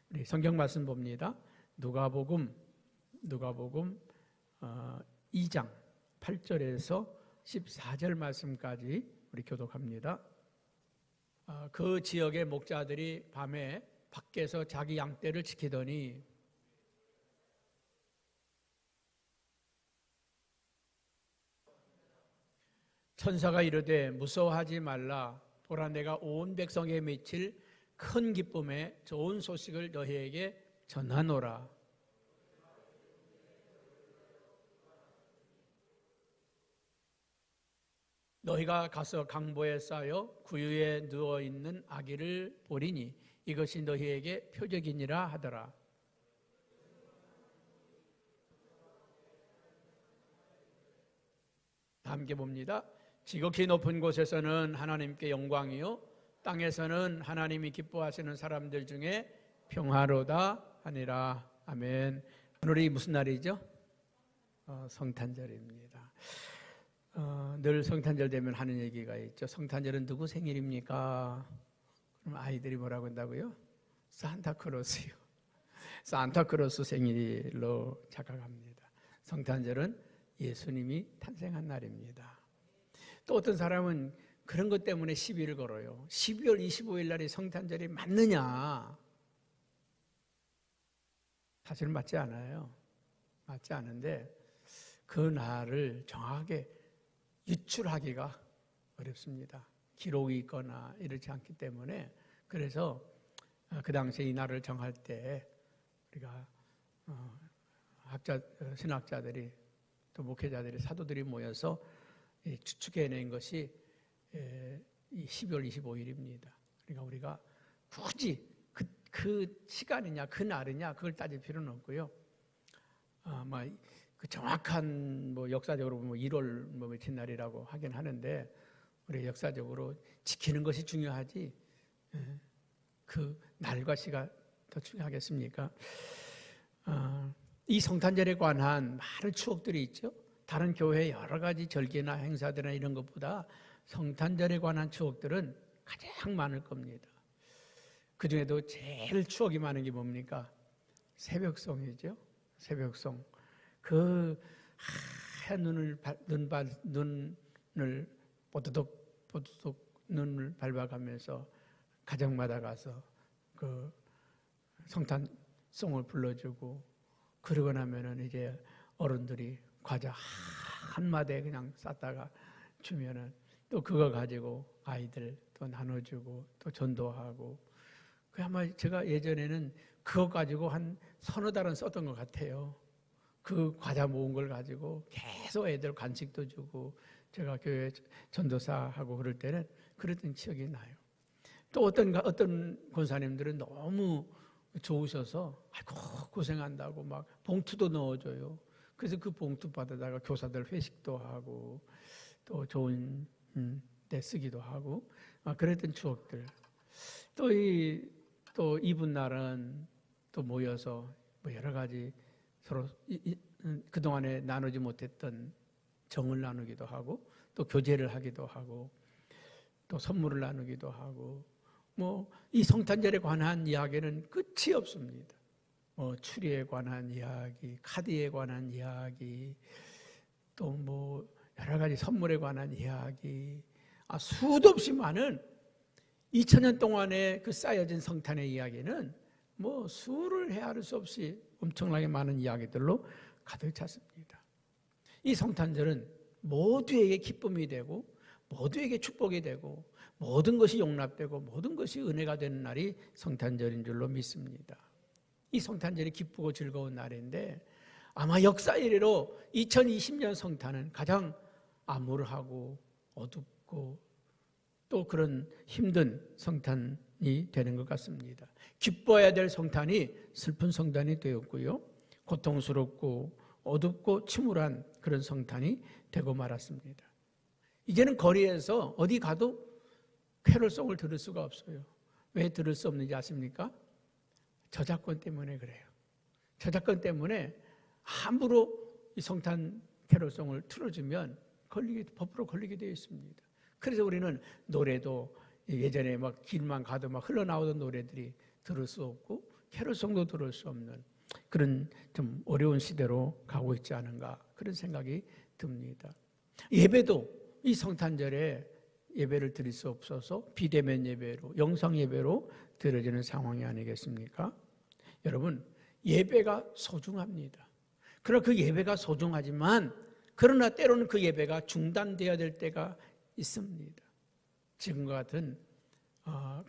우리 성경 말씀 봅니다. 누가복음 2장 8절에서 14절 말씀까지 우리 교독합니다. 그 지역의 목자들이 밤에 밖에서 자기 양떼를 지키더니 천사가 이르되 무서워하지 말라. 보라, 내가 온 백성에 미칠 큰 기쁨의 좋은 소식을 너희에게 전하노라. 너희가 가서 강보에 쌓여 구유에 누워있는 아기를 보리니 이것이 너희에게 표적이니라 하더라. 함께 봅니다. 지극히 높은 곳에서는 하나님께 영광이요 땅에서는 하나님이 기뻐하시는 사람들 중에 평화로다 하니라. 아멘. 오늘이 무슨 날이죠? 성탄절입니다. 늘 성탄절 되면 하는 얘기가 있죠. 성탄절은 누구 생일입니까? 그럼 아이들이 뭐라고 한다고요? 산타크로스요. 산타크로스 생일로 착각합니다. 성탄절은 예수님이 탄생한 날입니다. 또 어떤 사람은 그런 것 때문에 시비를 걸어요. 12월 25일 날이 성탄절이 맞느냐? 사실은 맞지 않아요. 맞지 않은데 그 날을 정확하게 유출하기가 어렵습니다. 기록이 있거나 이렇지 않기 때문에. 그래서 그 당시에 이 날을 정할 때 우리가 신학자들이 또 목회자들이 사도들이 모여서 추측해낸 것이 이 12월 25일입니다. 그러니까 우리가 굳이 그 시간이냐 그 날이냐 그걸 따질 필요는 없고요. 그 정확한 역사적으로 보면 1월 며칠 날이라고 하긴 하는데 우리 역사적으로 지키는 것이 중요하지 그 날과 시가 더 중요하겠습니까? 이 성탄절에 관한 많은 추억들이 있죠. 다른 교회의 여러 가지 절기나 행사들이나 이런 것보다 성탄절에 관한 추억들은 가장 많을 겁니다. 그 중에도 제일 추억이 많은 게 뭡니까? 새벽송이죠. 새벽송. 그 하얀 눈을 뽀드득 눈을 밟아가면서 가정마다 가서 그 성탄송을 불러주고 그러고 나면은 이제 어른들이 과자 한 마대 그냥 쌌다가 주면은 또 그거 가지고 아이들 또 나눠주고 또 전도하고. 그 아마 제가 예전에는 그거 가지고 한 서너 달은 썼던 것 같아요. 그 과자 모은 걸 가지고 계속 애들 간식도 주고 제가 교회 전도사하고 그럴 때는 그랬던 기억이 나요. 또 어떤 권사님들은 너무 좋으셔서 아이고 고생한다고 막 봉투도 넣어줘요. 그래서 그 봉투 받아다가 교사들 회식도 하고 또 좋은 데 쓰기도 하고 그랬던 추억들. 또 이분 날은 또 모여서 여러 가지 서로 그동안에 나누지 못했던 정을 나누기도 하고 또 교제를 하기도 하고 또 선물을 나누기도 하고 이 성탄절에 관한 이야기는 끝이 없습니다. 추리에 관한 이야기, 카드에 관한 이야기, 또 여러 가지 선물에 관한 이야기, 수도 없이 많은 2000년 동안에 그 쌓여진 성탄의 이야기는 수를 헤아릴 수 없이 엄청나게 많은 이야기들로 가득 찼습니다. 이 성탄절은 모두에게 기쁨이 되고 모두에게 축복이 되고 모든 것이 용납되고 모든 것이 은혜가 되는 날이 성탄절인 줄로 믿습니다. 이 성탄절이 기쁘고 즐거운 날인데 아마 역사 이래로 2020년 성탄은 가장 암울하고 어둡고 또 그런 힘든 성탄이 되는 것 같습니다. 기뻐해야 될 성탄이 슬픈 성탄이 되었고요. 고통스럽고 어둡고 침울한 그런 성탄이 되고 말았습니다. 이제는 거리에서 어디 가도 캐롤송을 들을 수가 없어요. 왜 들을 수 없는지 아십니까? 저작권 때문에 그래요. 저작권 때문에 함부로 이 성탄 캐롤송을 틀어주면 법으로 걸리게 되어 있습니다. 그래서 우리는 노래도 예전에 길만 가도 흘러나오던 노래들이 들을 수 없고 캐롤송도 들을 수 없는 그런 좀 어려운 시대로 가고 있지 않은가 그런 생각이 듭니다. 예배도 이 성탄절에 예배를 드릴 수 없어서 비대면 예배로 영상 예배로 드려지는 상황이 아니겠습니까? 여러분 예배가 소중합니다. 그러나 그 예배가 소중하지만 그러나 때로는 그 예배가 중단되어야 될 때가 있습니다. 지금과 같은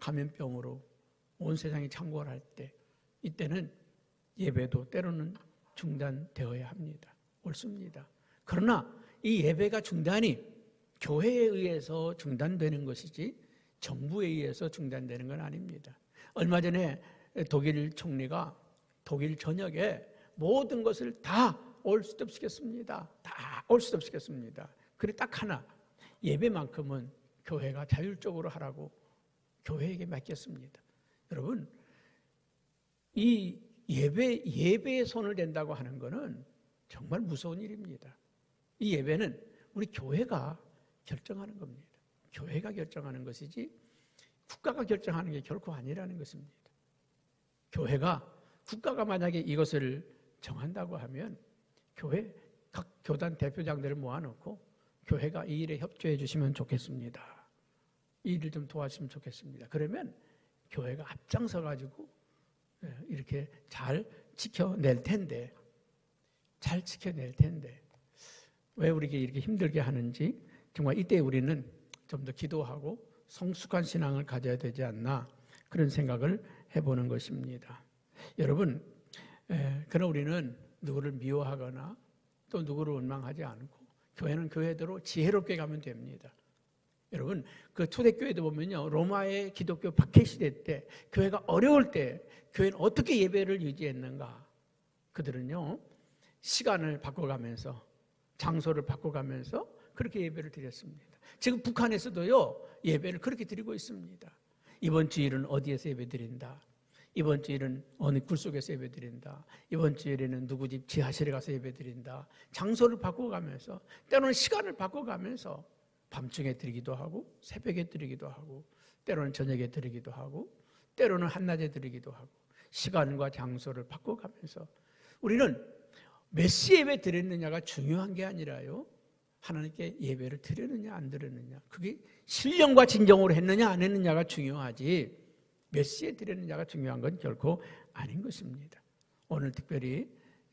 감염병으로 온 세상이 창궐할 때 이때는 예배도 때로는 중단되어야 합니다. 옳습니다. 그러나 이 예배가 중단이 교회에 의해서 중단되는 것이지 정부에 의해서 중단되는 건 아닙니다. 얼마 전에 독일 총리가 독일 전역에 모든 것을 다 올 스톱 시켰습니다. 다 올 스톱 시켰습니다. 그래 딱 하나 예배만큼은 교회가 자율적으로 하라고 교회에게 맡겼습니다. 여러분 이 예배에 손을 댄다고 하는 것은 정말 무서운 일입니다. 이 예배는 우리 교회가 결정하는 겁니다. 교회가 결정하는 것이지 국가가 결정하는 게 결코 아니라는 것입니다. 국가가 만약에 이것을 정한다고 하면 교회 각 교단 대표장들을 모아놓고 교회가 이 일에 협조해 주시면 좋겠습니다. 이 일을 좀 도와주시면 좋겠습니다. 그러면 교회가 앞장서 가지고 이렇게 잘 지켜낼 텐데 왜 우리에게 이렇게 힘들게 하는지 정말 이때 우리는 좀 더 기도하고 성숙한 신앙을 가져야 되지 않나 그런 생각을 해보는 것입니다. 여러분 그러나 우리는 누구를 미워하거나 또 누구를 원망하지 않고 교회는 교회대로 지혜롭게 가면 됩니다. 여러분 그 초대교회도 보면요 로마의 기독교 박해시대 때 교회가 어려울 때 교회는 어떻게 예배를 유지했는가? 그들은요 시간을 바꿔가면서 장소를 바꿔가면서 그렇게 예배를 드렸습니다. 지금 북한에서도요 예배를 그렇게 드리고 있습니다. 이번 주일은 어디에서 예배 드린다. 이번 주일은 어느 굴속에서 예배 드린다. 이번 주일에는 누구 집 지하실에 가서 예배 드린다. 장소를 바꿔가면서 때로는 시간을 바꿔가면서 밤중에 드리기도 하고 새벽에 드리기도 하고 때로는 저녁에 드리기도 하고 때로는 한낮에 드리기도 하고 시간과 장소를 바꿔가면서 우리는 몇 시 예배 드렸느냐가 중요한 게 아니라요 하나님께 예배를 드렸느냐 안 드렸느냐 그게 신령과 진정으로 했느냐 안 했느냐가 중요하지 몇 시에 드렸느냐가 중요한 건 결코 아닌 것입니다. 오늘 특별히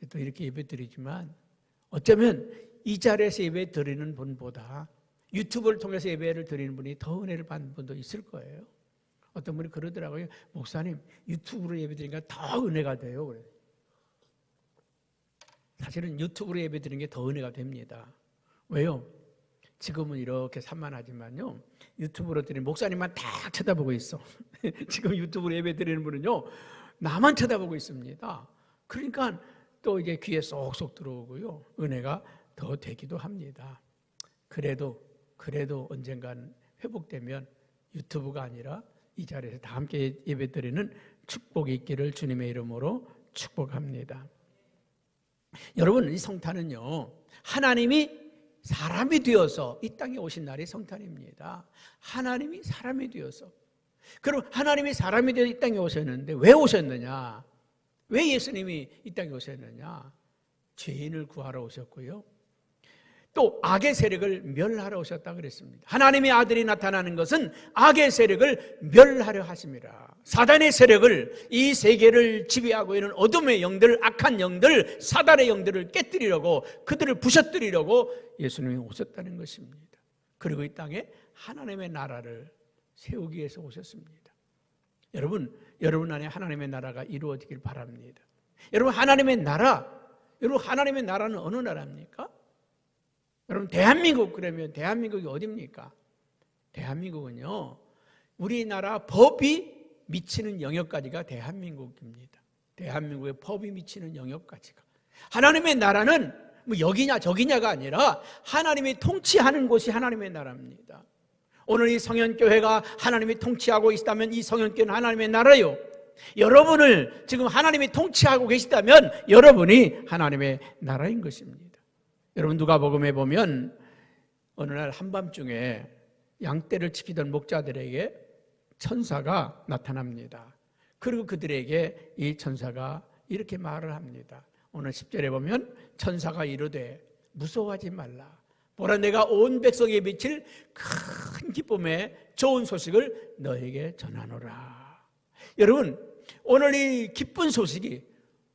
또 이렇게 예배 드리지만 어쩌면 이 자리에서 예배 드리는 분보다 유튜브를 통해서 예배를 드리는 분이 더 은혜를 받는 분도 있을 거예요. 어떤 분이 그러더라고요. 목사님 유튜브로 예배 드리니까 더 은혜가 돼요. 그래요. 사실은 유튜브로 예배 드리는 게 더 은혜가 됩니다. 왜요? 지금은 이렇게 산만하지만요 유튜브로 드리는 목사님만 다 쳐다보고 있어. 지금 유튜브로 예배 드리는 분은요 나만 쳐다보고 있습니다. 그러니까 또 이게 귀에 쏙쏙 들어오고요 은혜가 더 되기도 합니다. 그래도 언젠간 회복되면 유튜브가 아니라 이 자리에서 다 함께 예배 드리는 축복이 있기를 주님의 이름으로 축복합니다. 여러분 이 성탄은요 하나님이 사람이 되어서 이 땅에 오신 날이 성탄입니다. 하나님이 사람이 되어서 그럼 하나님이 사람이 되어 이 땅에 오셨는데 왜 오셨느냐? 왜 예수님이 이 땅에 오셨느냐? 죄인을 구하러 오셨고요 또 악의 세력을 멸하러 오셨다 그랬습니다. 하나님의 아들이 나타나는 것은 악의 세력을 멸하려 하심이라. 사단의 세력을 이 세계를 지배하고 있는 어둠의 영들, 악한 영들, 사단의 영들을 깨뜨리려고 그들을 부셔뜨리려고 예수님이 오셨다는 것입니다. 그리고 이 땅에 하나님의 나라를 세우기 위해서 오셨습니다. 여러분 안에 하나님의 나라가 이루어지길 바랍니다. 여러분 하나님의 나라는 어느 나라입니까? 여러분 대한민국 그러면 대한민국이 어디입니까? 대한민국은요 우리나라 법이 미치는 영역까지가 대한민국입니다. 대한민국의 법이 미치는 영역까지가 하나님의 나라는 뭐 여기냐 저기냐가 아니라 하나님이 통치하는 곳이 하나님의 나라입니다. 오늘 이 성현교회가 하나님이 통치하고 있다면 이 성현교회는 하나님의 나라요. 여러분을 지금 하나님이 통치하고 계시다면 여러분이 하나님의 나라인 것입니다. 여러분 누가복음에 보면 어느 날 한밤중에 양떼를 지키던 목자들에게 천사가 나타납니다. 그리고 그들에게 이 천사가 이렇게 말을 합니다. 오늘 10절에 보면 천사가 이르되 무서워하지 말라. 보라, 내가 온 백성에 미칠 큰 기쁨의 좋은 소식을 너에게 전하노라. 여러분, 오늘 이 기쁜 소식이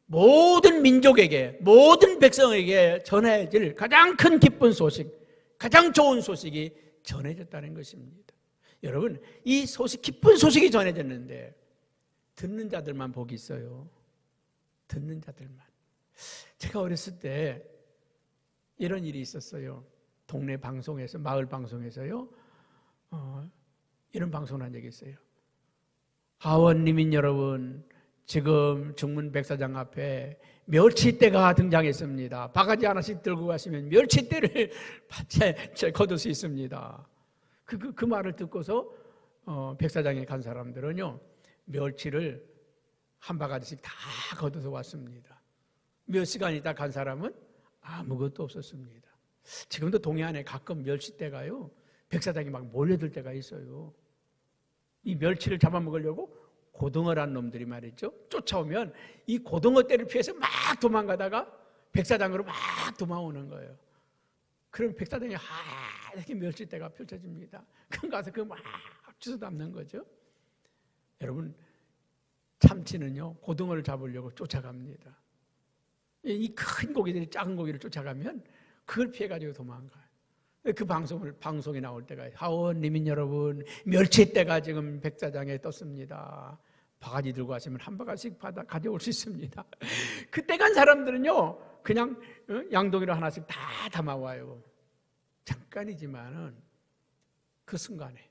모든 민족에게, 모든 백성에게 전해질 가장 큰 기쁜 소식, 가장 좋은 소식이 전해졌다는 것입니다. 여러분, 이 소식, 기쁜 소식이 전해졌는데 듣는 자들만 복이 있어요. 듣는 자들만. 제가 어렸을 때 이런 일이 있었어요. 동네 방송에서, 마을 방송에서요, 이런 방송을 한 적이 있어요. 하원리민 여러분, 지금 중문 백사장 앞에 멸치대가 등장했습니다. 바가지 하나씩 들고 가시면 멸치대를 거둘 수 있습니다. 그 말을 듣고서 백사장에 간 사람들은요, 멸치를 한 바가지씩 다 거둬서 왔습니다. 몇 시간 있다 간 사람은 아무것도 없었습니다. 지금도 동해안에 가끔 멸치대가요, 백사장이 막 몰려들 때가 있어요. 이 멸치를 잡아먹으려고 고등어란 놈들이 말이죠, 쫓아오면 이 고등어 떼를 피해서 막 도망가다가 백사장으로 막 도망오는 거예요. 그럼 백사장에 하얗게 멸치대가 펼쳐집니다. 그럼 가서 그 막 주워 담는 거죠. 여러분, 참치는요, 고등어를 잡으려고 쫓아갑니다. 이 큰 고기들이 작은 고기를 쫓아가면 그걸 피해가지고 도망가요. 그 방송에 나올 때가, 하원 리민 여러분, 멸치대가 지금 백사장에 떴습니다. 바가지 들고 가시면 한 바가지씩 받아 가져올 수 있습니다. 그때 간 사람들은요, 그냥 양동이로 하나씩 다 담아와요. 잠깐이지만은 그 순간에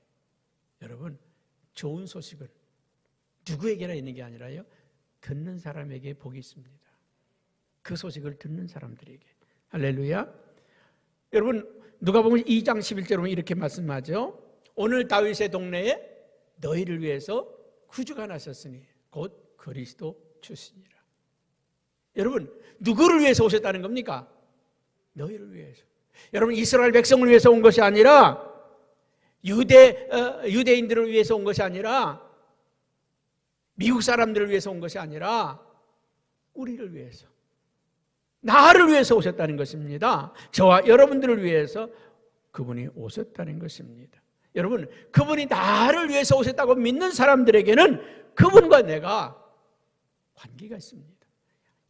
여러분, 좋은 소식은 누구에게나 있는 게 아니라요, 듣는 사람에게 복이 있습니다. 그 소식을 듣는 사람들에게. 할렐루야. 여러분, 누가복음 2장 11절에 보면 이렇게 말씀하죠. 오늘 다윗의 동네에 너희를 위해서 구주가 나셨으니 곧 그리스도 주시니라. 여러분, 누구를 위해서 오셨다는 겁니까? 너희를 위해서. 여러분, 이스라엘 백성을 위해서 온 것이 아니라, 유대인들을 위해서 온 것이 아니라, 미국 사람들을 위해서 온 것이 아니라 우리를 위해서, 나를 위해서 오셨다는 것입니다. 저와 여러분들을 위해서 그분이 오셨다는 것입니다. 여러분, 그분이 나를 위해서 오셨다고 믿는 사람들에게는 그분과 내가 관계가 있습니다.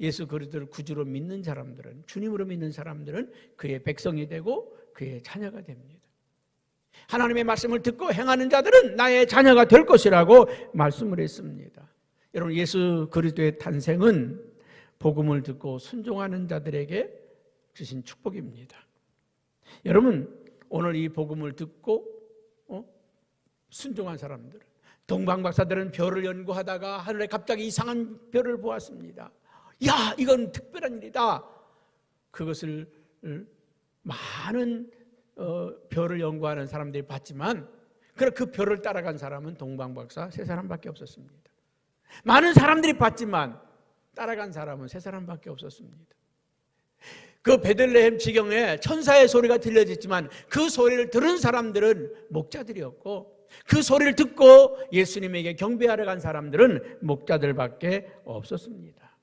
예수 그리스도를 구주로 믿는 사람들은, 주님으로 믿는 사람들은 그의 백성이 되고 그의 자녀가 됩니다. 하나님의 말씀을 듣고 행하는 자들은 나의 자녀가 될 것이라고 말씀을 했습니다. 여러분, 예수 그리스도의 탄생은 복음을 듣고 순종하는 자들에게 주신 축복입니다. 여러분, 오늘 이 복음을 듣고 순종한 사람들, 동방박사들은 별을 연구하다가 하늘에 갑자기 이상한 별을 보았습니다. 야, 이건 특별한 일이다. 그것을 많은 별을 연구하는 사람들이 봤지만, 그러나 그 별을 따라간 사람은 동방박사 3사람밖에 없었습니다. 많은 사람들이 봤지만 따라간 사람은 3사람밖에 없었습니다. 그 베들레헴 지경에 천사의 소리가 들려졌지만 그 소리를 들은 사람들은 목자들이었고, 그 소리를 듣고 예수님에게 경배하러 간 사람들은 목자들밖에 없었습니다.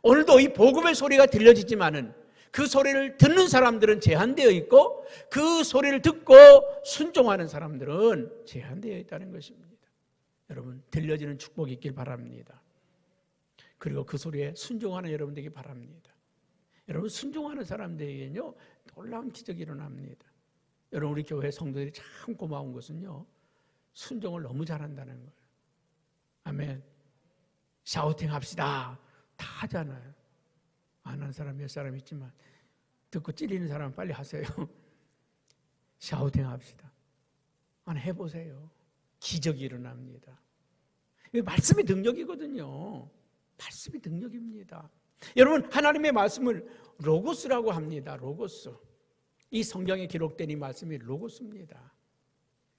오늘도 이 복음의 소리가 들려지지만은 그 소리를 듣는 사람들은 제한되어 있고, 그 소리를 듣고 순종하는 사람들은 제한되어 있다는 것입니다. 여러분, 들려지는 축복이 있길 바랍니다. 그리고 그 소리에 순종하는 여러분들에게 바랍니다. 여러분, 순종하는 사람들에게는요, 놀라운 기적이 일어납니다. 여러분, 우리 교회 성도들이 참 고마운 것은요, 순종을 너무 잘한다는 거예요. 아멘. 샤우팅 합시다. 다 하잖아요. 안 하는 사람 몇 사람 있지만 듣고 찔리는 사람은 빨리 하세요. 샤우팅 합시다. 한번 해보세요. 기적이 일어납니다. 말씀이 능력이거든요. 말씀이 능력입니다. 여러분, 하나님의 말씀을 로고스라고 합니다. 로고스. 이 성경에 기록된 이 말씀이 로고스입니다.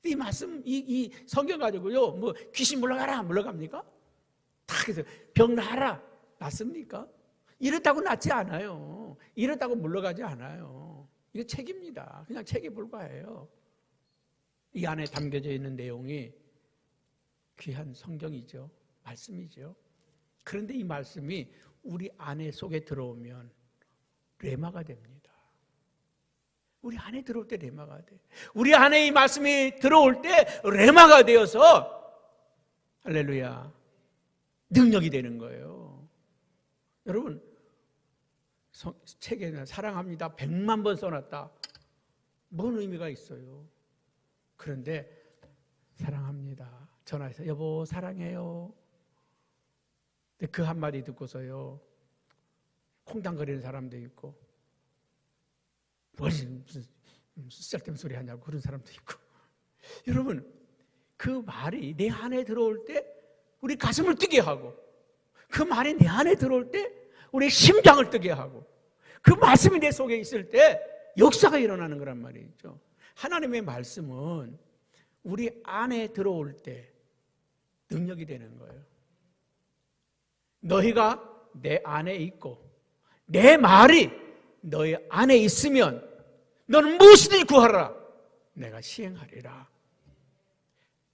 이 말씀, 이 성경 가지고요, 뭐 귀신 물러가라, 물러갑니까? 다 그래서 병 나아라, 낫습니까? 이렇다고 낫지 않아요. 이렇다고 물러가지 않아요. 이거 책입니다. 그냥 책에 불과해요. 이 안에 담겨져 있는 내용이 귀한 성경이죠. 말씀이죠. 그런데 이 말씀이 우리 안에 속에 들어오면 레마가 됩니다. 우리 안에 들어올 때 레마가 돼. 우리 안에 이 말씀이 들어올 때 레마가 되어서 할렐루야 능력이 되는 거예요. 여러분 책에는 사랑합니다 100만 번 써놨다. 뭔 의미가 있어요? 그런데 사랑합니다 전화해서 여보 사랑해요. 근데 그 한마디 듣고서요 콩당거리는 사람도 있고 무슨 쓸데없는 소리 하냐고 그런 사람도 있고. 여러분 그 말이 내 안에 들어올 때 우리 가슴을 뛰게 하고, 그 말이 내 안에 들어올 때 우리 심장을 뛰게 하고, 그 말씀이 내 속에 있을 때 역사가 일어나는 거란 말이죠. 하나님의 말씀은 우리 안에 들어올 때 능력이 되는 거예요. 너희가 내 안에 있고 내 말이 너희 안에 있으면 너는 무엇이든지 구하라 내가 시행하리라.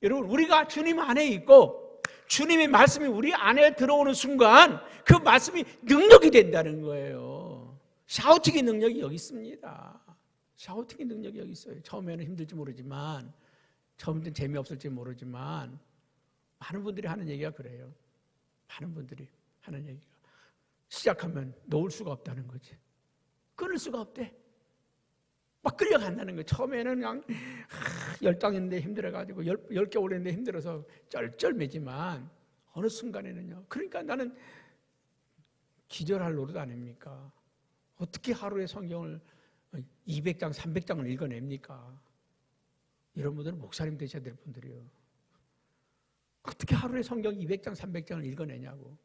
여러분 우리가 주님 안에 있고 주님의 말씀이 우리 안에 들어오는 순간 그 말씀이 능력이 된다는 거예요. 샤우팅의 능력이 여기 있습니다. 샤우팅의 능력이 여기 있어요. 처음에는 힘들지 모르지만, 처음에는 재미없을지 모르지만 많은 분들이 하는 얘기가 그래요. 많은 분들이 하는 얘기가 시작하면 놓을 수가 없다는 거지. 끊을 수가 없대. 막 끌려간다는 거예요. 처음에는 그냥 10장인데 힘들어가지고 10개월 했는데 힘들어서 쩔쩔매지만 어느 순간에는요. 그러니까 나는 기절할 노릇 아닙니까? 어떻게 하루에 성경을 200장, 300장을 읽어냅니까? 이런 분들은 목사님 되셔야 될 분들이요. 어떻게 하루에 성경 200장, 300장을 읽어내냐고.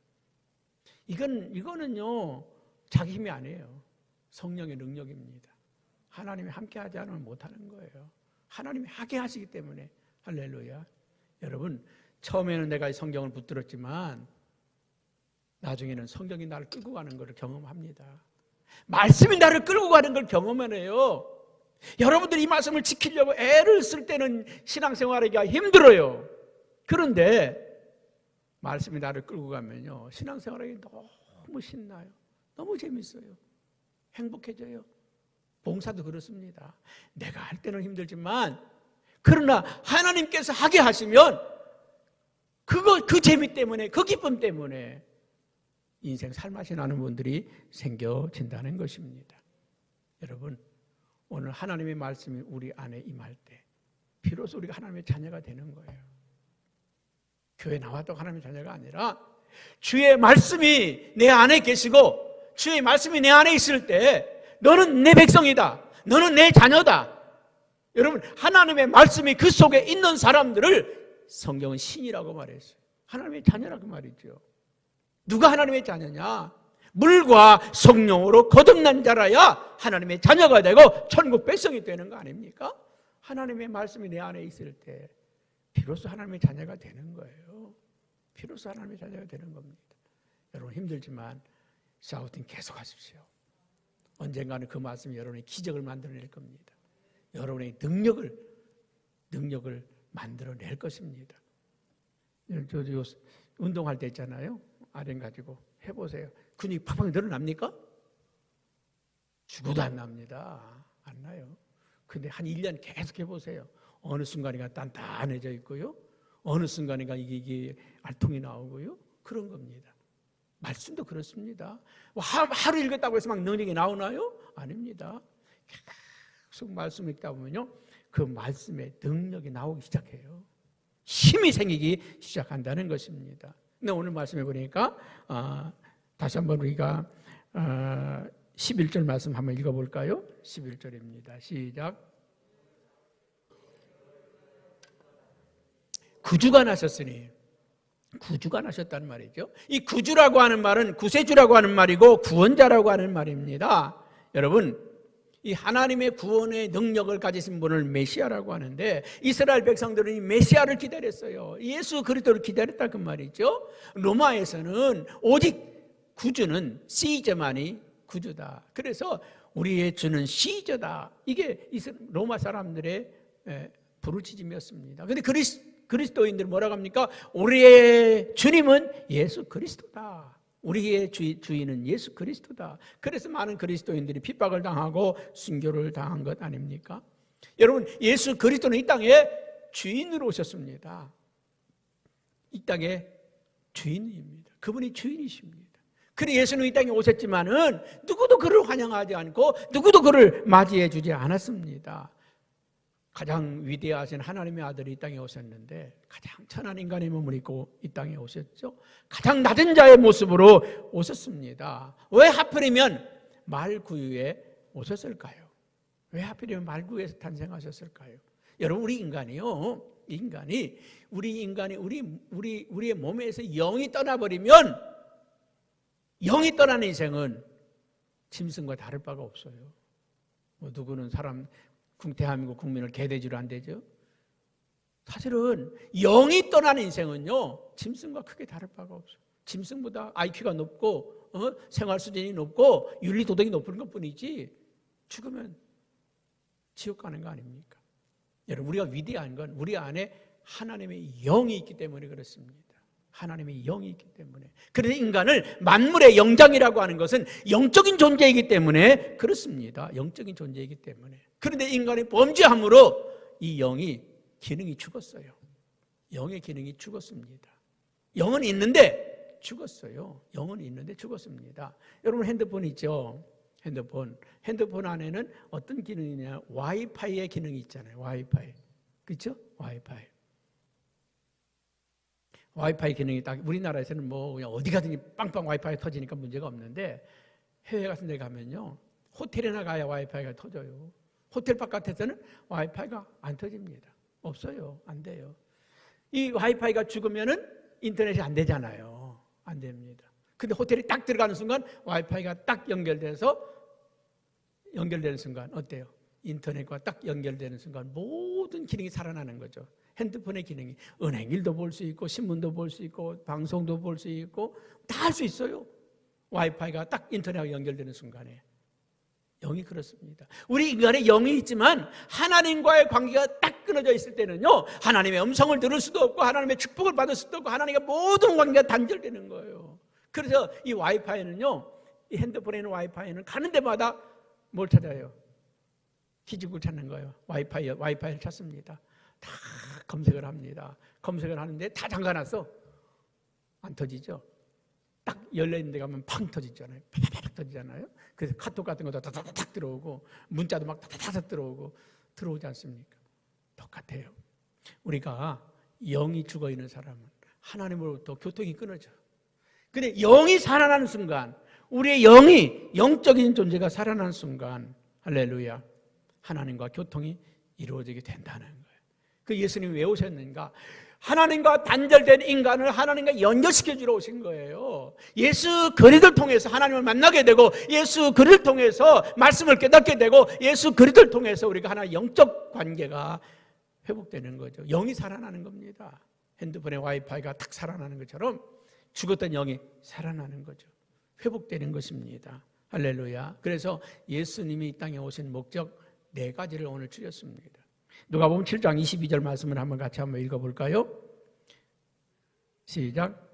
이거는요, 자기 힘이 아니에요. 성령의 능력입니다. 하나님이 함께 하지 않으면 못하는 거예요. 하나님이 하게 하시기 때문에. 할렐루야. 여러분, 처음에는 내가 이 성경을 붙들었지만 나중에는 성경이 나를 끌고 가는 것을 경험합니다. 말씀이 나를 끌고 가는 걸 경험하네요. 여러분들이 이 말씀을 지키려고 애를 쓸 때는 신앙생활하기가 힘들어요. 그런데 말씀이 나를 끌고 가면요, 신앙생활하기 너무 신나요. 너무 재밌어요. 행복해져요. 봉사도 그렇습니다. 내가 할 때는 힘들지만 그러나 하나님께서 하게 하시면 그 재미 때문에, 그 기쁨 때문에 인생 살맛이 나는 분들이 생겨진다는 것입니다. 여러분, 오늘 하나님의 말씀이 우리 안에 임할 때 비로소 우리가 하나님의 자녀가 되는 거예요. 교회 나와도 하나님의 자녀가 아니라 주의 말씀이 내 안에 계시고 주의 말씀이 내 안에 있을 때 너는 내 백성이다. 너는 내 자녀다. 여러분, 하나님의 말씀이 그 속에 있는 사람들을 성경은 신이라고 말했어요. 하나님의 자녀라고 말이죠. 누가 하나님의 자녀냐? 물과 성령으로 거듭난 자라야 하나님의 자녀가 되고 천국 백성이 되는 거 아닙니까? 하나님의 말씀이 내 안에 있을 때 비로소 하나님의 자녀가 되는 거예요. 비로소 하나님의 자녀가 되는 겁니다. 여러분 힘들지만 샤우팅 계속 하십시오. 언젠가는 그 말씀이 여러분의 기적을 만들어낼 겁니다. 여러분의 능력을 만들어낼 것입니다. 저 운동할 때 있잖아요. 아령 가지고 해보세요. 근육이 팍팍 늘어납니까? 죽어도 안 납니다. 안 나요. 근데 한 1년 계속 해보세요. 어느 순간인가 단단해져 있고요. 어느 순간인가 이게 알통이 나오고요. 그런 겁니다. 말씀도 그렇습니다. 하루 읽었다고 해서 막 능력이 나오나요? 아닙니다. 계속 말씀 읽다 보면요, 그 말씀의 능력이 나오기 시작해요. 힘이 생기기 시작한다는 것입니다. 근데 오늘 말씀해 보니까 다시 한번 우리가 11절 말씀 한번 읽어볼까요? 11절입니다. 시작. 구주가 나셨으니, 구주가 나셨다는 말이죠. 이 구주라고 하는 말은 구세주라고 하는 말이고 구원자라고 하는 말입니다. 여러분, 이 하나님의 구원의 능력을 가지신 분을 메시아라고 하는데 이스라엘 백성들은 이 메시아를 기다렸어요. 예수 그리스도를 기다렸다 그 말이죠. 로마에서는 오직 구주는 시저만이 구주다. 그래서 우리의 주는 시저다. 이게 로마 사람들의 부르짖음이었습니다. 그런데 그리스도인들 뭐라고 합니까? 우리의 주님은 예수 그리스도다. 우리의 주인은 예수 그리스도다. 그래서 많은 그리스도인들이 핍박을 당하고 순교를 당한 것 아닙니까? 여러분, 예수 그리스도는 이 땅에 주인으로 오셨습니다. 이 땅의 주인입니다. 그분이 주인이십니다. 그래 예수는 이 땅에 오셨지만은 누구도 그를 환영하지 않고 누구도 그를 맞이해 주지 않았습니다. 가장 위대하신 하나님의 아들이 이 땅에 오셨는데 가장 천한 인간의 몸을 입고 이 땅에 오셨죠. 가장 낮은 자의 모습으로 오셨습니다. 왜 하필이면 말구유에 오셨을까요? 왜 하필이면 말구유에서 탄생하셨을까요? 여러분, 우리의 몸에서 영이 떠나버리면, 영이 떠나는 인생은 짐승과 다를 바가 없어요. 뭐 누구는 대한민국 국민을 개돼지로 안 되죠. 사실은 영이 떠나는 인생은요, 짐승과 크게 다를 바가 없어요. 짐승보다 IQ가 높고 생활 수준이 높고 윤리 도덕이 높은 것뿐이지 죽으면 지옥 가는 거 아닙니까? 여러분, 우리가 위대한 건 우리 안에 하나님의 영이 있기 때문에 그렇습니다. 하나님의 영이 있기 때문에. 그래서 인간을 만물의 영장이라고 하는 것은 영적인 존재이기 때문에 그렇습니다. 영적인 존재이기 때문에. 그런데 인간이 범죄함으로 이 영이 기능이 죽었어요. 영의 기능이 죽었습니다. 영은 있는데 죽었어요. 영은 있는데 죽었습니다. 여러분, 핸드폰 있죠? 핸드폰 안에는 어떤 기능이냐? 와이파이의 기능이 있잖아요. 와이파이. 그렇죠? 와이파이 기능이 딱 우리나라에서는 뭐 그냥 어디 가든지 빵빵 와이파이 터지니까 문제가 없는데, 해외 같은 데 가면요, 호텔에나 가야 와이파이가 터져요. 호텔 바깥에서는 와이파이가 안 터집니다. 없어요. 안 돼요. 이 와이파이가 죽으면은 인터넷이 안 되잖아요. 안 됩니다. 근데 호텔이 딱 들어가는 순간 와이파이가 딱 연결되는 순간 어때요? 인터넷과 딱 연결되는 순간 모든 기능이 살아나는 거죠. 핸드폰의 기능이 은행일도 볼 수 있고 신문도 볼 수 있고 방송도 볼 수 있고 다 할 수 있어요. 와이파이가 딱 인터넷하고 연결되는 순간에. 영이 그렇습니다. 우리 인간의 영이 있지만 하나님과의 관계가 딱 끊어져 있을 때는요, 하나님의 음성을 들을 수도 없고 하나님의 축복을 받을 수도 없고 하나님과 모든 관계가 단절되는 거예요. 그래서 이 와이파이는요, 이 핸드폰에 있는 와이파이는 가는 데마다 뭘 찾아요? 기죽을 찾는 거예요. 와이파이를 찾습니다. 다 검색을 합니다. 검색을 하는데 다 잠가놨어. 안 터지죠? 딱 열려있는 데 가면 팡 터지잖아요. 팍팍 터지잖아요. 그래서 카톡 같은 것도 다다닥 들어오고 문자도 막 다다닥 들어오지 않습니까? 똑같아요. 우리가 영이 죽어있는 사람은 하나님으로부터 교통이 끊어져요. 근데 영이 살아나는 순간, 우리의 영이, 영적인 존재가 살아나는 순간, 할렐루야, 하나님과 교통이 이루어지게 된다는 거예요. 그 예수님이 왜 오셨는가? 하나님과 단절된 인간을 하나님과 연결시켜주러 오신 거예요. 예수 그리스도를 통해서 하나님을 만나게 되고, 예수 그리스도를 통해서 말씀을 깨닫게 되고, 예수 그리스도를 통해서 우리가 하나의 영적 관계가 회복되는 거죠. 영이 살아나는 겁니다. 핸드폰의 와이파이가 탁 살아나는 것처럼 죽었던 영이 살아나는 거죠. 회복되는 것입니다. 할렐루야. 그래서 예수님이 이 땅에 오신 목적 4가지를 오늘 추렸습니다. 누가복음 7장 22절 말씀을 같이 한번 읽어볼까요? 시작.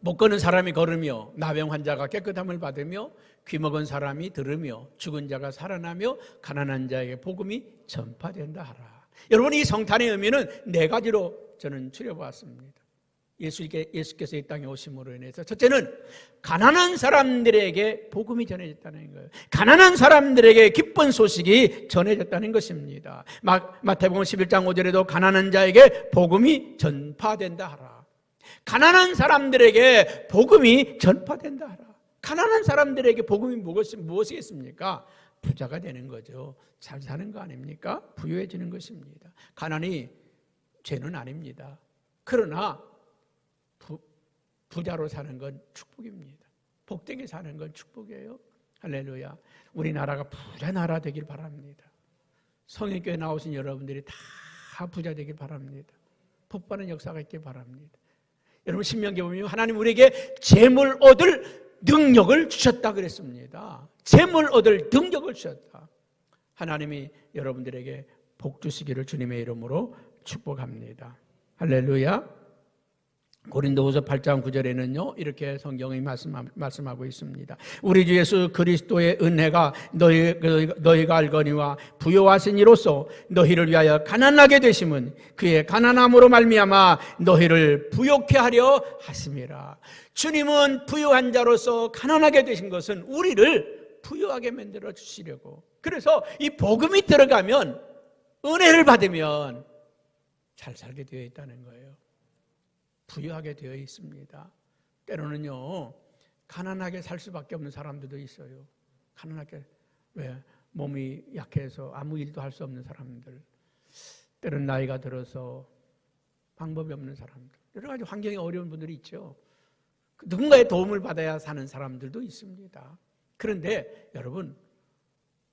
못 걷는 사람이 걸으며 나병 환자가 깨끗함을 받으며 귀먹은 사람이 들으며 죽은 자가 살아나며 가난한 자에게 복음이 전파된다 하라. 여러분, 이 성탄의 의미는 4가지로 저는 추려보았습니다. 예수께서 이 땅에 오심으로 인해서 첫째는 가난한 사람들에게 복음이 전해졌다는 거예요. 가난한 사람들에게 기쁜 소식이 전해졌다는 것입니다. 마태복음 11장 5절에도 가난한 자에게 복음이 전파된다 하라. 가난한 사람들에게 복음이 전파된다 하라. 가난한 사람들에게 복음이 무엇이겠습니까? 부자가 되는 거죠. 잘 사는 거 아닙니까? 부유해지는 것입니다. 가난이 죄는 아닙니다. 그러나 부자로 사는 건 축복입니다. 복되게 사는 건 축복이에요. 할렐루야. 우리나라가 부자 나라 되길 바랍니다. 성인교회 나오신 여러분들이 다 부자 되길 바랍니다. 복받는 역사가 있길 바랍니다. 여러분, 신명기 보면 하나님 우리에게 재물 얻을 능력을 주셨다 그랬습니다. 재물 얻을 능력을 주셨다. 하나님이 여러분들에게 복 주시기를 주님의 이름으로 축복합니다. 할렐루야. 고린도후서 8장 9절에는요 이렇게 성경이 말씀하고 있습니다. 우리 주 예수 그리스도의 은혜가 너희가 알거니와 부요하신 이로써 너희를 위하여 가난하게 되심은 그의 가난함으로 말미암아 너희를 부요케 하려 하심이라. 주님은 부요한 자로서 가난하게 되신 것은 우리를 부요하게 만들어 주시려고. 그래서 이 복음이 들어가면, 은혜를 받으면 잘 살게 되어 있다는 거예요. 부유하게 되어 있습니다. 때로는요 가난하게 살 수밖에 없는 사람들도 있어요. 가난하게, 왜? 몸이 약해서 아무 일도 할 수 없는 사람들, 때로는 나이가 들어서 방법이 없는 사람들, 여러 가지 환경이 어려운 분들이 있죠. 누군가의 도움을 받아야 사는 사람들도 있습니다. 그런데 여러분,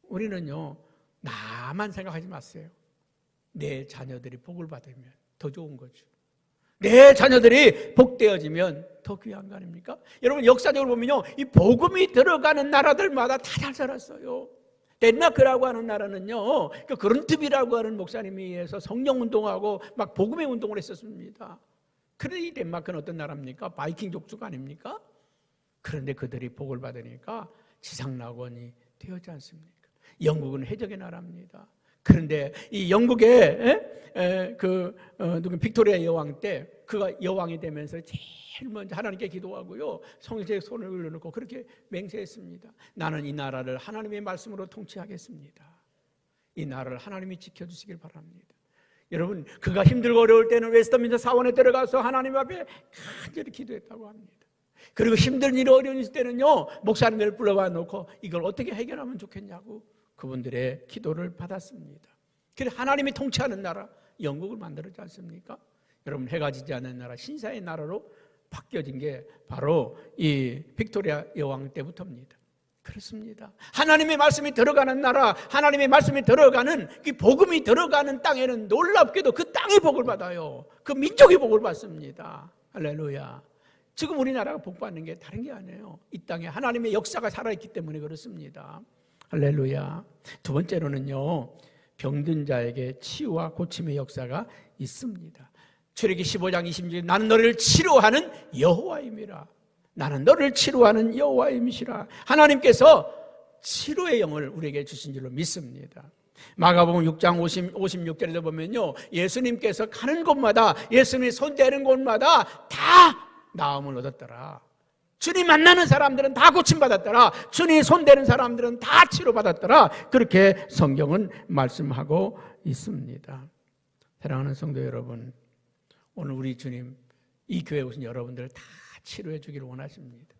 우리는요 나만 생각하지 마세요. 내 자녀들이 복을 받으면 더 좋은 거죠. 내 자녀들이 복되어지면 더 귀한 거 아닙니까? 여러분, 역사적으로 보면요 이 복음이 들어가는 나라들마다 다 잘 살았어요. 덴마크라고 하는 나라는요 그 그런트비라고 하는 목사님이 해서 성령운동하고 막 복음의 운동을 했었습니다. 그런데 이 덴마크는 어떤 나라입니까? 바이킹 족속 아닙니까? 그런데 그들이 복을 받으니까 지상낙원이 되었지 않습니까? 영국은 해적의 나라입니다. 그런데 이 영국의 빅토리아 여왕 때 그가 여왕이 되면서 제일 먼저 하나님께 기도하고요 성전에 손을 올려놓고 그렇게 맹세했습니다. 나는 이 나라를 하나님의 말씀으로 통치하겠습니다. 이 나라를 하나님이 지켜주시길 바랍니다. 여러분, 그가 힘들고 어려울 때는 웨스트민스터 사원에 들어가서 하나님 앞에 간절히 기도했다고 합니다. 그리고 힘든 일, 어려운 일 때는요 목사님을 불러와 놓고 이걸 어떻게 해결하면 좋겠냐고 그분들의 기도를 받았습니다. 그래서 하나님이 통치하는 나라 영국을 만들었지 않습니까? 여러분, 해가 지지 않는 나라, 신사의 나라로 바뀌어진 게 바로 이 빅토리아 여왕 때부터입니다. 그렇습니다. 하나님의 말씀이 들어가는 나라, 하나님의 말씀이 들어가는 그 복음이 들어가는 땅에는 놀랍게도 그 땅이 복을 받아요. 그 민족이 복을 받습니다. 할렐루야. 지금 우리나라가 복받는 게 다른 게 아니에요. 이 땅에 하나님의 역사가 살아있기 때문에 그렇습니다. 할렐루야. 두 번째로는요 병든 자에게 치유와 고침의 역사가 있습니다. 출애기 15장 26절 나는 너를 치료하는 여호와임이라. 나는 너를 치료하는 여호와임이시라. 하나님께서 치료의 영을 우리에게 주신 줄로 믿습니다. 마가복음 6장 56절에도 보면요 예수님께서 가는 곳마다, 예수님이 손대는 곳마다 다 나음을 얻었더라. 주님 만나는 사람들은 다 고침받았더라. 주님 손대는 사람들은 다 치료받았더라. 그렇게 성경은 말씀하고 있습니다. 사랑하는 성도 여러분, 오늘 우리 주님 이 교회에 오신 여러분들 다 치료해 주기를 원하십니다.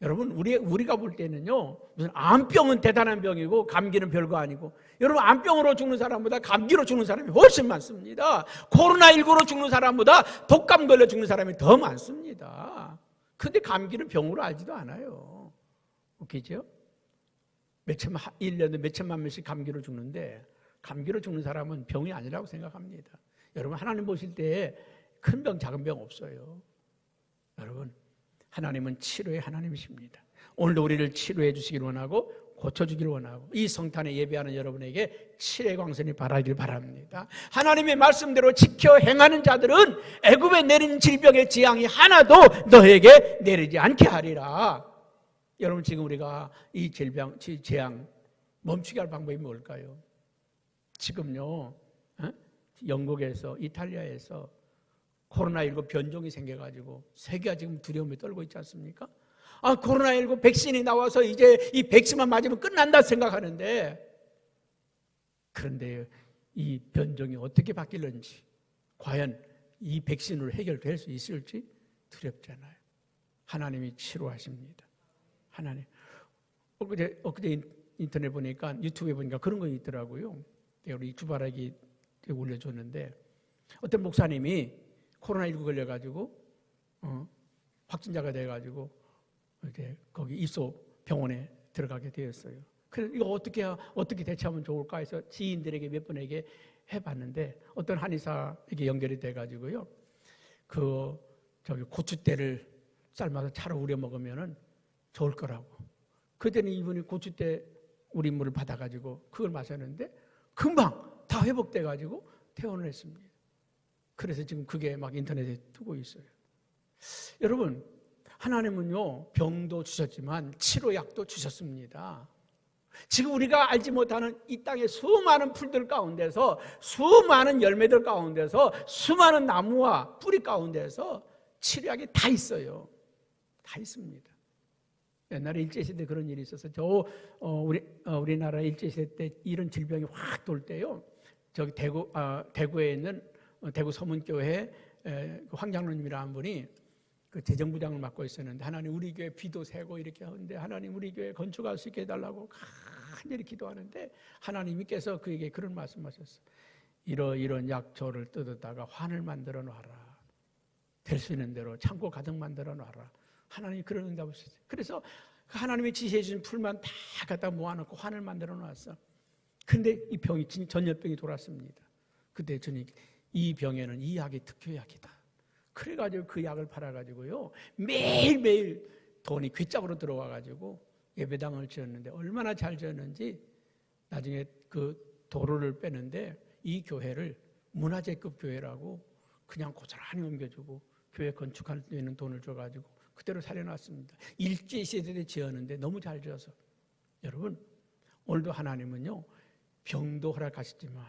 여러분, 우리가 볼 때는요 무슨 암병은 대단한 병이고 감기는 별거 아니고, 여러분 암병으로 죽는 사람보다 감기로 죽는 사람이 훨씬 많습니다. 코로나19로 죽는 사람보다 독감 걸려 죽는 사람이 더 많습니다. 그런데 감기는 병으로 알지도 않아요. 웃기죠? 1년에 몇천만 명씩 감기로 죽는데 감기로 죽는 사람은 병이 아니라고 생각합니다. 여러분, 하나님 보실 때 큰 병 작은 병 없어요. 여러분, 하나님은 치료의 하나님이십니다. 오늘도 우리를 치료해 주시기를 원하고 고쳐주기를 원하고 이 성탄에 예배하는 여러분에게 치료의 광선이 바라기를 바랍니다. 하나님의 말씀대로 지켜 행하는 자들은 애굽에 내린 질병의 재앙이 하나도 너에게 내리지 않게 하리라. 여러분, 지금 우리가 이 재앙 멈추게 할 방법이 뭘까요? 지금요 영국에서, 이탈리아에서 코로나19 변종이 생겨가지고 세계가 지금 두려움에 떨고 있지 않습니까? 코로나19 백신이 나와서 이제 이 백신만 맞으면 끝난다 생각하는데, 그런데 이 변종이 어떻게 바뀔는지, 과연 이 백신으로 해결될 수 있을지 두렵잖아요. 하나님이 치료하십니다. 하나님. 엊그제 인터넷 보니까, 유튜브에 보니까 그런 거 있더라고요. 우리 주바라기 올려줬는데 어떤 목사님이 코로나19 걸려가지고 확진자가 돼가지고 이제 거기 입소 병원에 들어가게 되었어요. 그래서 이거 어떻게 대처하면 좋을까 해서 지인들에게 몇 분에게 해봤는데 어떤 한의사에게 연결이 돼가지고요. 고추대를 삶아서 차로 우려 먹으면은 좋을 거라고. 그때는 이분이 고추대 우리 물을 받아가지고 그걸 마셨는데 금방 다 회복돼가지고 퇴원을 했습니다. 그래서 지금 그게 막 인터넷에 뜨고 있어요. 여러분, 하나님은요, 병도 주셨지만 치료약도 주셨습니다. 지금 우리가 알지 못하는 이 땅의 수많은 풀들 가운데서, 수많은 열매들 가운데서, 수많은 나무와 뿌리 가운데서 치료약이 다 있어요. 다 있습니다. 옛날에 일제시대 그런 일이 있어서 우리나라 일제시대 때 이런 질병이 확 돌 때요, 저기 대구에 있는 대구 서문교회 황장로님이라는 분이 그 재정부장을 맡고 있었는데, 하나님 우리 교회 비도 새고 이렇게 하는데 하나님 우리 교회 건축할 수 있게 해달라고 간절히 기도하는데, 하나님께서 그에게 그런 말씀하셨어요. 이런 약초를 뜯었다가 환을 만들어 놔라. 될 수 있는 대로 창고 가득 만들어 놔라. 하나님이 그런 응답을 주셨어요. 그래서 하나님이 지시해 주신 풀만 다 갖다 모아놓고 환을 만들어 놨어. 근데 이 병이 전염병이 돌았습니다. 그때 저는 이 병에는 이 약이 특효약이다. 그래가지고 그 약을 팔아가지고요, 매일매일 돈이 귓짝으로 들어와가지고 예배당을 지었는데, 얼마나 잘 지었는지 나중에 그 도로를 빼는데 이 교회를 문화재급 교회라고 그냥 고스란히 옮겨주고 교회 건축할 수 있는 돈을 줘가지고 그대로 살려놨습니다. 일제시대 때 지었는데 너무 잘 지어서. 여러분, 오늘도 하나님은요, 병도 허락하시지만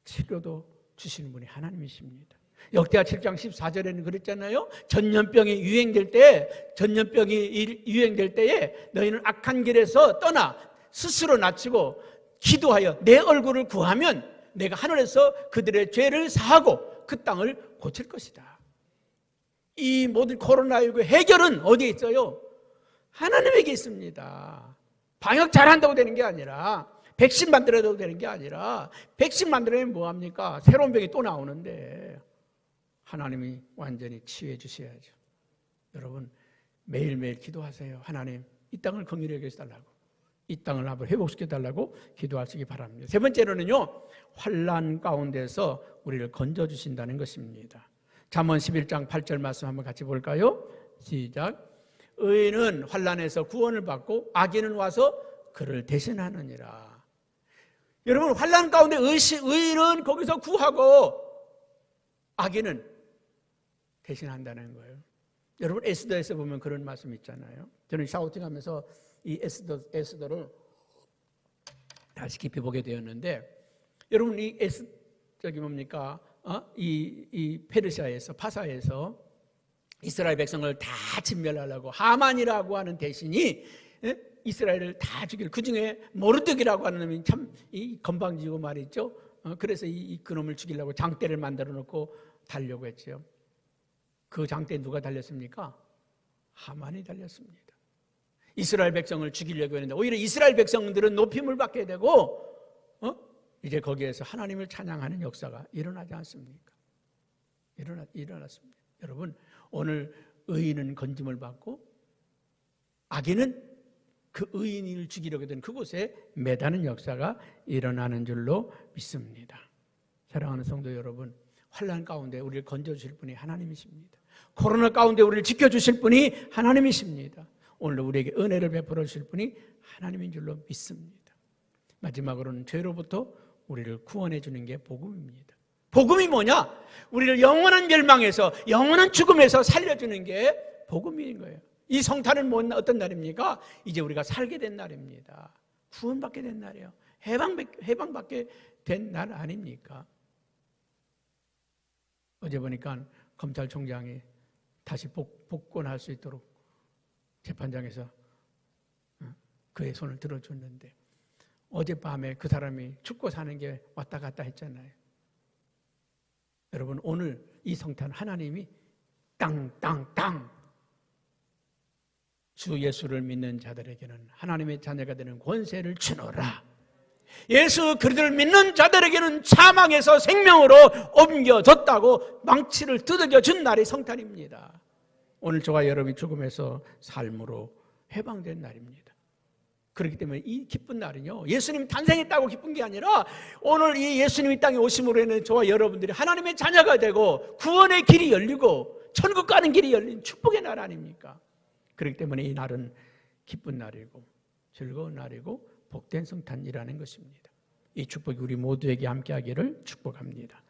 치료도 주시는 분이 하나님이십니다. 역대하 7장 14절에는 그랬잖아요. 전염병이 유행될 때에 너희는 악한 길에서 떠나 스스로 낮추고 기도하여 내 얼굴을 구하면 내가 하늘에서 그들의 죄를 사하고 그 땅을 고칠 것이다. 이 모든 코로나19 해결은 어디에 있어요? 하나님에게 있습니다. 방역 잘한다고 되는 게 아니라, 백신 만들어도 되는 게 아니라, 백신 만들어내면 뭐합니까? 새로운 병이 또 나오는데 하나님이 완전히 치유해 주셔야죠. 여러분, 매일매일 기도하세요. 하나님, 이 땅을 긍휼히 여겨달라고, 이 땅을 한번 회복시켜달라고 기도하시기 바랍니다. 세 번째로는요, 환난 가운데서 우리를 건져주신다는 것입니다. 잠언 11장 8절 말씀 한번 같이 볼까요? 시작. 의인은 환난에서 구원을 받고 악인은 와서 그를 대신하느니라. 여러분, 환난 가운데 의인은 거기서 구하고 악인은 대신한다는 거예요. 여러분, 에스더에서 보면 그런 말씀 있잖아요. 저는 샤우팅하면서 이 에스더를 다시 깊이 보게 되었는데, 여러분, 이 이 페르시아에서, 파사에서 이스라엘 백성을 다 진멸하려고 하만이라고 하는 대신이 이스라엘을 다 죽일, 그 중에 모르드기라고 하는 놈이 참 이 건방지고 말이죠. 그래서 그놈을 죽이려고 장대를 만들어 놓고 달려고 했죠. 그 장대에 누가 달렸습니까? 하만이 달렸습니다. 이스라엘 백성을 죽이려고 했는데 오히려 이스라엘 백성들은 높임을 받게 되고 이제 거기에서 하나님을 찬양하는 역사가 일어나지 않습니까? 일어났습니다. 여러분, 오늘 의인은 건짐을 받고 악인은 그 의인을 죽이려고 된 그곳에 매다는 역사가 일어나는 줄로 믿습니다. 사랑하는 성도 여러분, 환난 가운데 우리를 건져주실 분이 하나님이십니다. 코로나 가운데 우리를 지켜주실 분이 하나님이십니다. 오늘 우리에게 은혜를 베풀어 주실 분이 하나님인 줄로 믿습니다. 마지막으로는 죄로부터 우리를 구원해 주는 게 복음입니다. 복음이 뭐냐? 우리를 영원한 멸망에서, 영원한 죽음에서 살려주는 게 복음인 거예요. 이 성탄은 어떤 날입니까? 이제 우리가 살게 된 날입니다. 구원받게 된 날이에요. 해방받게 된 날 아닙니까? 어제 보니까 검찰총장이 다시 복권할 수 있도록 재판장에서 그의 손을 들어줬는데, 어젯밤에 그 사람이 죽고 사는 게 왔다 갔다 했잖아요. 여러분, 오늘 이 성탄 하나님이 땅땅땅 주 예수를 믿는 자들에게는 하나님의 자녀가 되는 권세를 주노라. 예수 그리스도를 믿는 자들에게는 사망에서 생명으로 옮겨졌다고 망치를 두들겨 준 날이 성탄입니다. 오늘 저와 여러분이 죽음에서 삶으로 해방된 날입니다. 그렇기 때문에 이 기쁜 날은요, 예수님 탄생했다고 기쁜 게 아니라 오늘 이 예수님이 땅에 오심으로 인해 저와 여러분들이 하나님의 자녀가 되고 구원의 길이 열리고 천국 가는 길이 열린 축복의 날 아닙니까? 그렇기 때문에 이 날은 기쁜 날이고 즐거운 날이고 복된 성탄이라는 것입니다. 이 축복이 우리 모두에게 함께하기를 축복합니다.